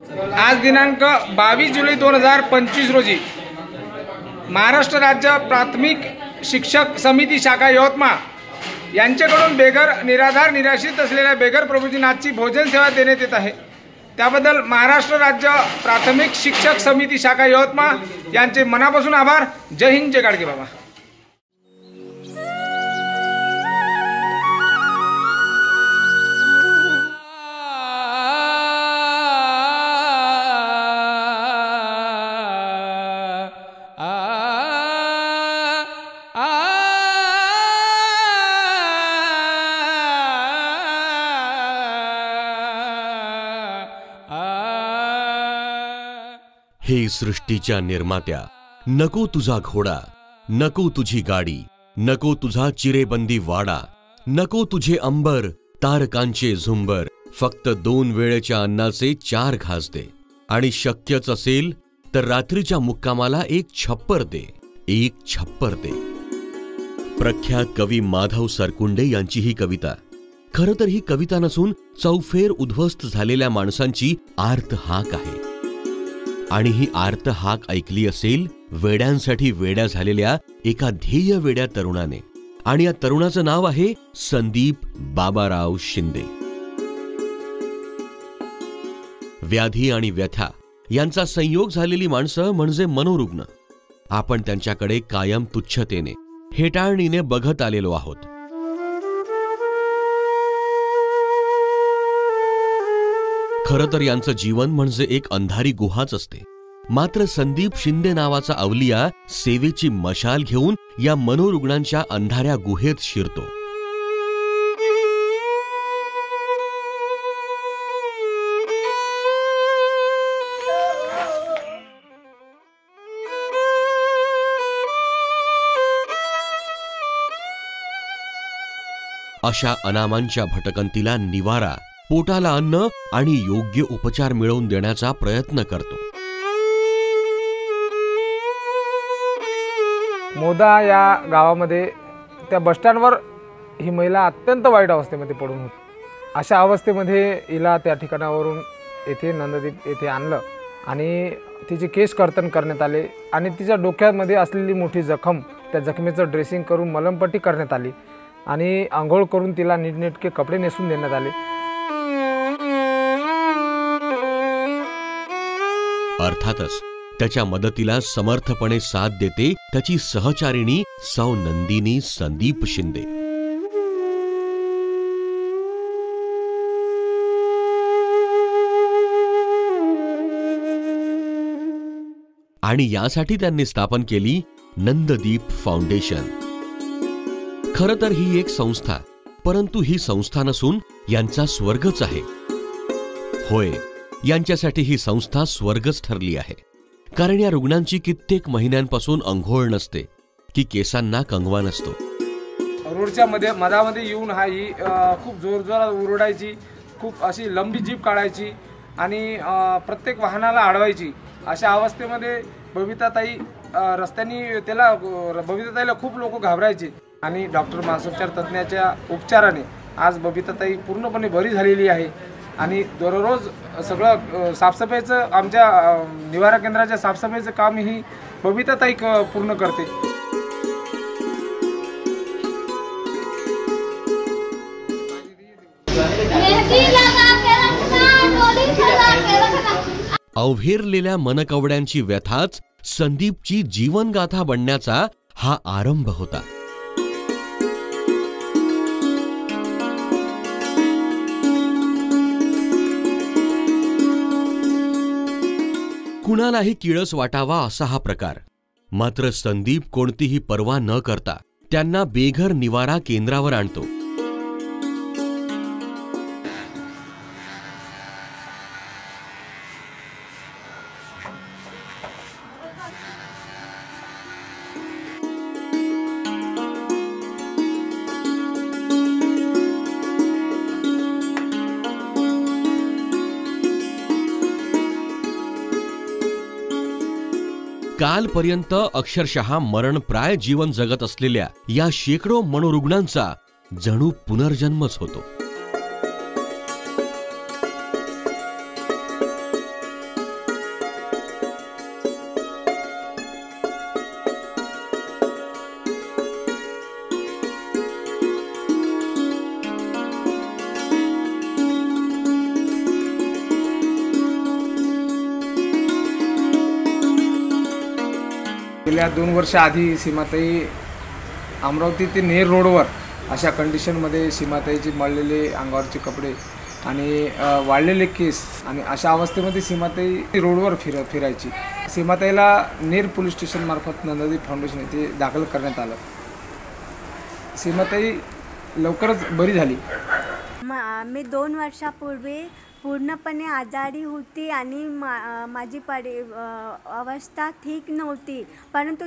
आज दिनांक 22 जुलै 2025 रोजी महाराष्ट्र राज्य प्राथमिक शिक्षक समिती शाखा यवतमाळ यांच्याकडून बेघर निराधार निराश्रित असलेल्या बेघर प्रबोधिनाची भोजन सेवा देण्यात येत आहे। त्याबद्दल महाराष्ट्र राज्य प्राथमिक शिक्षक समिती शाखा यवतमाळ यांचे मनापासून आभार। जय हिंद, जय गाडगे बाबा। हे सृष्टीच्या निर्मात्या, नको तुझा घोडा, नको तुझी गाडी, नको तुझा चिरेबंदी वाडा, नको तुझे अंबर तारकांचे झुंबर, फक्त 2 वेळेच्या अन्नाचे 4 घास दे, आणि शक्यच असेल तर रात्रीच्या मुक्कामाला 1 छप्पर दे, 1 छप्पर दे। प्रख्यात कवी माधव सरकुंडे यांची ही कविता। खरं तर ही कविता नसून चौफेर उद्ध्वस्त झालेल्या माणसांची आर्त हाक आहे। आणि ही आर्त हाक ऐकली असेल वेड्यांसाठी वेड्या झालेल्या एका ध्येय वेड्या तरुणाने, आणि या तरुणाचं नाव आहे संदीप बाबाराव शिंदे। व्याधी आणि व्यथा यांचा संयोग झालेली माणसं म्हणजे मनोरुग्ण। आपण त्यांच्याकडे कायम तुच्छतेने, हेटाळणीने बघत आलेलो आहोत। खरं तर यांचं जीवन म्हणजे एक अंधारी गुहाच असते। मात्र संदीप शिंदे नावाचा अवलिया सेवेची मशाल घेऊन या मनोरुग्णांच्या अंधाऱ्या गुहेत शिरतो। अशा अनामांच्या भटकंतीला निवारा, पोटाला अन्न आणि योग्य उपचार मिळवून देण्याचा प्रयत्न करतो। मोदा या गावामध्ये त्या बसस्टँडवर ही महिला अत्यंत वाईट अवस्थेमध्ये पडून होती। अशा अवस्थेमध्ये हिला त्या ठिकाणावरून येथे नंददीप येथे आणलं आणि तिचे केस कर्तन करण्यात आले आणि तिच्या डोक्यामध्ये असलेली मोठी जखम, त्या जखमेचं ड्रेसिंग करून मलमपट्टी करण्यात आली आणि आंघोळ करून तिला नीटनेटके कपडे नेसून देण्यात आले। अर्थातच त्याच्या मदतीला समर्थपणे साथ देते त्याची सहचारिणी सौ नंदिनी संदीप शिंदे। आणि यासाठी त्यांनी स्थापन केली नंददीप फाउंडेशन। खरं तर ही एक संस्था, परंतु ही संस्था नसून यांचा स्वर्गच आहे। होय, यांच्यासाठी ही संस्था स्वर्गच ठरली आहे, कारण या रुग्णांची कित्येक महिन्यांपासून अंघोळ नसते की केसांना कंगवा नसतो। रोडच्या मधामध्ये येऊन ही खूप जोरजोरात ओरडायची, खूप अशी लंबी जीप काढायची आणि प्रत्येक वाहनाला अडवायची। अशा अवस्थेमध्ये बबिताताई रस्त्याने बबिताताईला खूप लोक घाबरायचे आणि डॉक्टर मानसोपचार तज्ञाच्या उपचाराने आज बबिताताई पूर्णपणे बरी झालेली आहे। आणि दररोज सगळं साफसफाईचं, आमच्या निवारा केंद्राच्या साफसफाईचं काम ही बबिताताई पूर्ण करते। अवहेरलेल्या मनकवड्यांची व्यथाच संदीपची जीवनगाथा बनण्याचा हा आरंभ होता। कुणालाही किळस वाटावा असा हा प्रकार। मात्र संदीप कोणतीही पर्वा न करता त्यांना बेघर निवारा केंद्रावर आणतो। कालपर्यंत अक्षरशः मरणप्राय जीवन जगत असलेल्या या शेकडो मनोरुग्णांचा जणू पुनर्जन्मच होतो। गेल्या 2 वर्ष आधी सीमाताई अमरावती ते नेर रोडवर अशा कंडिशनमध्ये सीमाताईची मळलेले अंगावरचे कपडे आणि वाळलेले केस आणि अशा अवस्थेमध्ये सीमाताई रोडवर फिरायची. सीमाताईला नेर पोलीस स्टेशनमार्फत नंदादीप फाउंडेशन येथे दाखल करण्यात आलं. सीमाताई लवकरच बरी झाली. मी 2 वर्षापूर्वी पूर्णपणे आजारी होती आणि माझी अवस्था ठीक नव्हती, परंतु